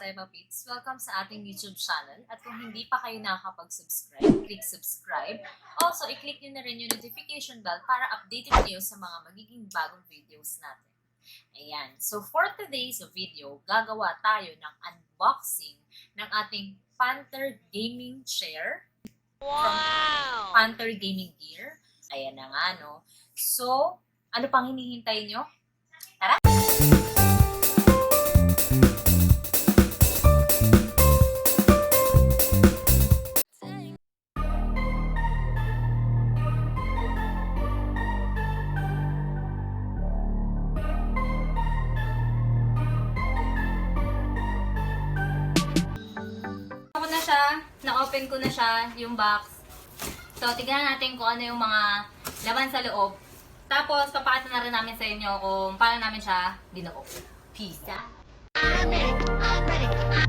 Karepapits! Welcome sa ating YouTube channel. At kung hindi pa kayo nakakapag-subscribe, click subscribe. Also, i-click nyo na rin yung notification bell para updated kayo sa mga magiging bagong videos natin. Ayan. So, for today's video, gagawa tayo ng unboxing ng ating Panther Gaming Chair. Wow! From Panther Gaming Gear. Ayan na nga, no? So, ano pang hinihintay nyo? Tara! Na-open ko na siya, yung box. So, tignan natin kung ano yung mga laman sa loob. Tapos, papakita na rin namin sa inyo kung paano namin siya binuo. Peace out! I'm ready.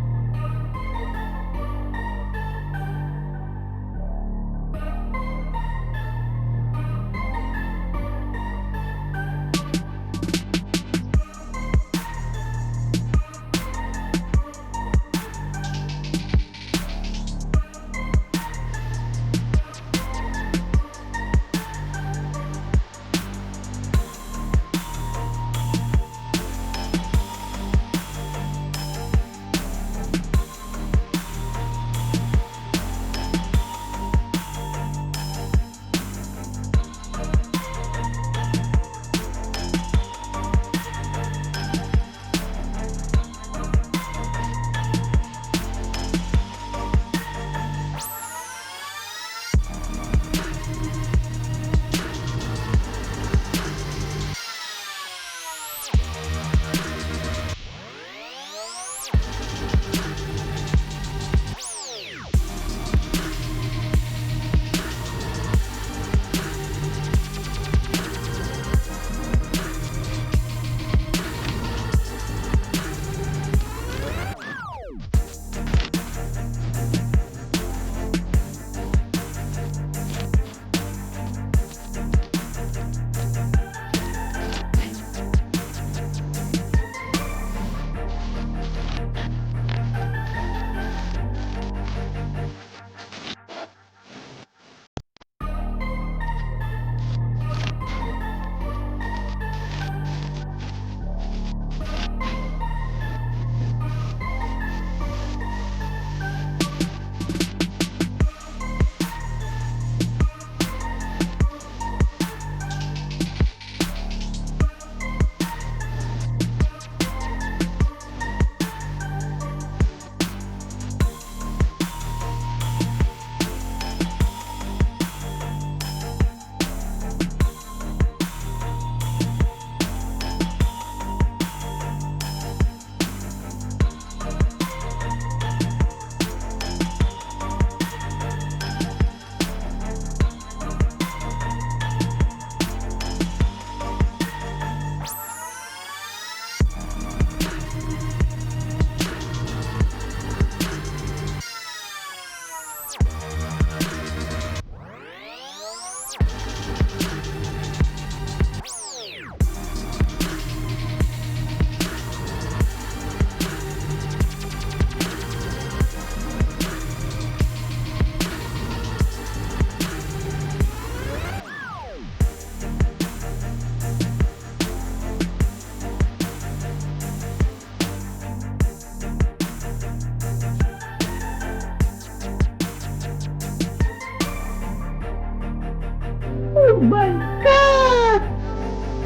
Oh my God!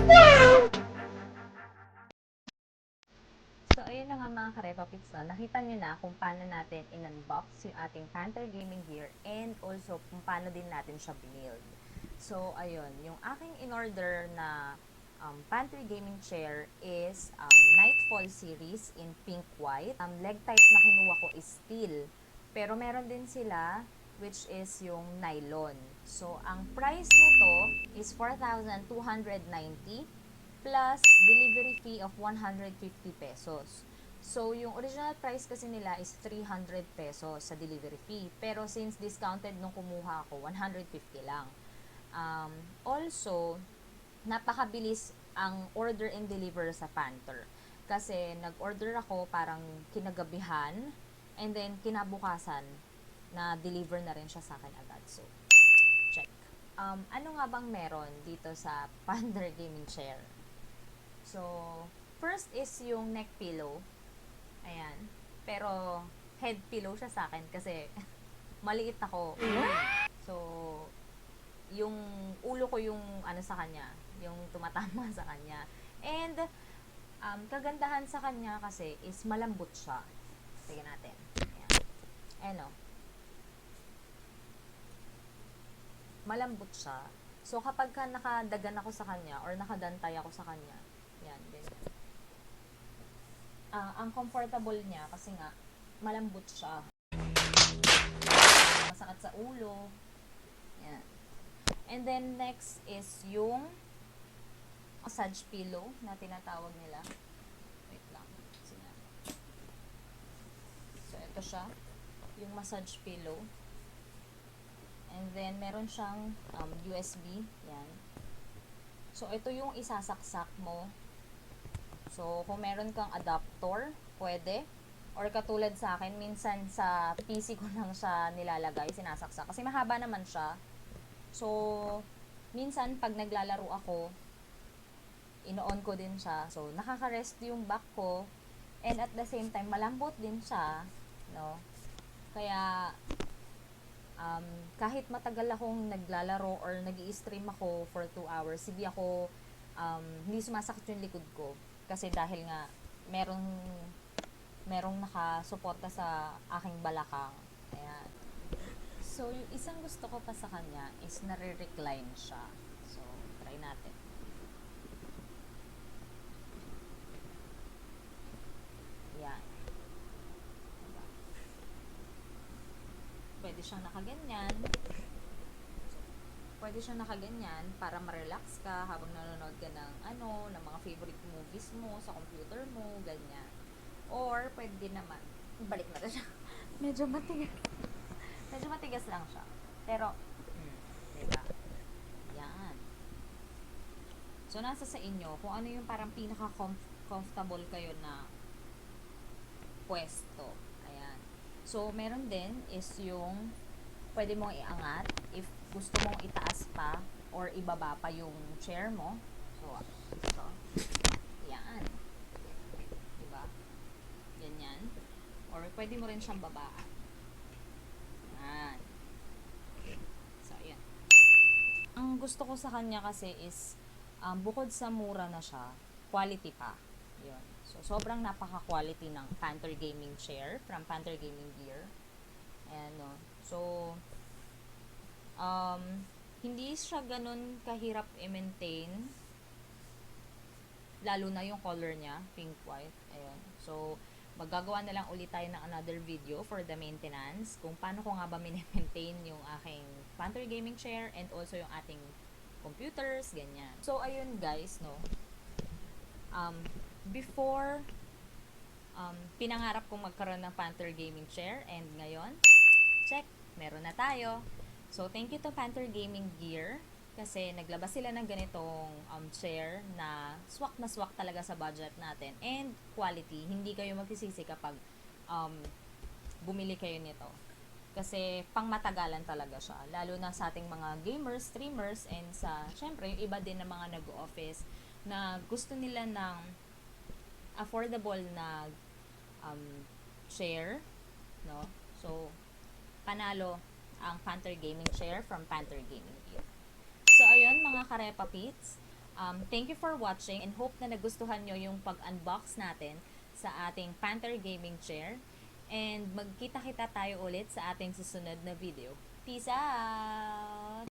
Wow! So, ayun na nga mga Karepapits, no? Nakita nyo na kung paano natin in-unbox yung ating Panther Gaming Gear and also kung paano din natin siya build. So, ayun, yung aking in-order na Panther Gaming Chair is Nightfall series in pink white. Leg type na kinuha ko is steel. Pero meron din sila which is yung nylon. So, ang price nito is 4,290 plus delivery fee of 150 pesos. So, yung original price kasi nila is 300 pesos sa delivery fee. Pero since discounted nung kumuha ako, 150 lang. Also, napakabilis ang order and deliver sa Panther. Kasi nag-order ako parang kinagabihan, and then kinabukasan, na deliver na rin siya sa akin agad. So, check. Ano nga bang meron dito sa Pander Gaming Chair? So, first is yung neck pillow. Ayan. Pero, head pillow siya sa akin kasi maliit ako. So, yung ulo ko yung ano sa kanya, yung tumatama sa kanya. And, kagandahan sa kanya kasi is malambot siya. Tingnan natin. Ayan. Ano? Malambot siya. So, kapag ka nakadagan ako sa kanya or nakadantay ako sa kanya, yan, ganyan. Ang comfortable niya kasi nga, malambot siya. Masakit sa ulo. Yan. And then, next is yung massage pillow na tinatawag nila. Wait lang. So, ito siya. Yung massage pillow. And then, meron siyang USB. Yan. So, ito yung isasaksak mo. So, kung meron kang adapter, pwede. Or katulad sa akin, minsan sa PC ko lang siya nilalagay, sinasaksak. Kasi mahaba naman siya. So, minsan pag naglalaro ako, ino-on ko din siya. So, nakaka-rest yung back ko. And at the same time, malambot din siya. No? Kaya, kahit matagal akong naglalaro or nag-i-stream ako for 2 hours, hindi sumasakit yung likod ko. Kasi dahil nga, merong nakasuporta sa aking balakang. Ayan. So, yung isang gusto ko pa sa kanya is nare-recline siya. So, try natin. Yan. Diba? Pwede siyang nakaganyan. Pwede siyang nakaganyan para ma-relax ka habang nanonood ka ng mga favorite movies mo sa computer mo, ganyan. Or, pwede naman, balik natin siya. Medyo matigas lang siya. Pero, diba? Yan. So, nasa sa inyo kung ano yung parang pinaka-comfortable kayo na pwesto. Ayan. So, meron din is yung pwede mong iangat if gusto mong itaas pa or ibaba pa yung chair mo. So, ito. Yan. Diba? Ganyan. Or pwede mo rin siyang babaan. Yan. So, ayan. Ang gusto ko sa kanya kasi is bukod sa mura na siya, quality pa. Yun. So, sobrang napaka-quality ng Panther Gaming Chair from Panther Gaming Gear. Ayan, no. So, hindi siya ganun kahirap i-maintain. Lalo na yung color niya, pink white. Ayan. So, magagawa na lang ulit tayo ng another video for the maintenance. Kung paano ko nga ba maintain yung aking Panther Gaming Chair and also yung ating computers, ganyan. So, ayun guys, no. Before, pinangarap kong magkaroon ng Panther Gaming Chair and ngayon, check, meron na tayo. So, thank you to Panther Gaming Gear kasi naglabas sila ng ganitong chair na swak talaga sa budget natin and quality. Hindi kayo magsisisi kapag bumili kayo nito. Kasi pangmatagalan talaga siya. Lalo na sa ating mga gamers, streamers, and syempre, yung iba din na mga nag-office na gusto nila ng affordable na chair, no? So, panalo ang Panther Gaming Chair from Panther Gaming Gear. So, ayun mga Karepa Pits. Thank you for watching and hope na nagustuhan nyo yung pag-unbox natin sa ating Panther Gaming Chair. And magkita-kita tayo ulit sa ating susunod na video. Peace out!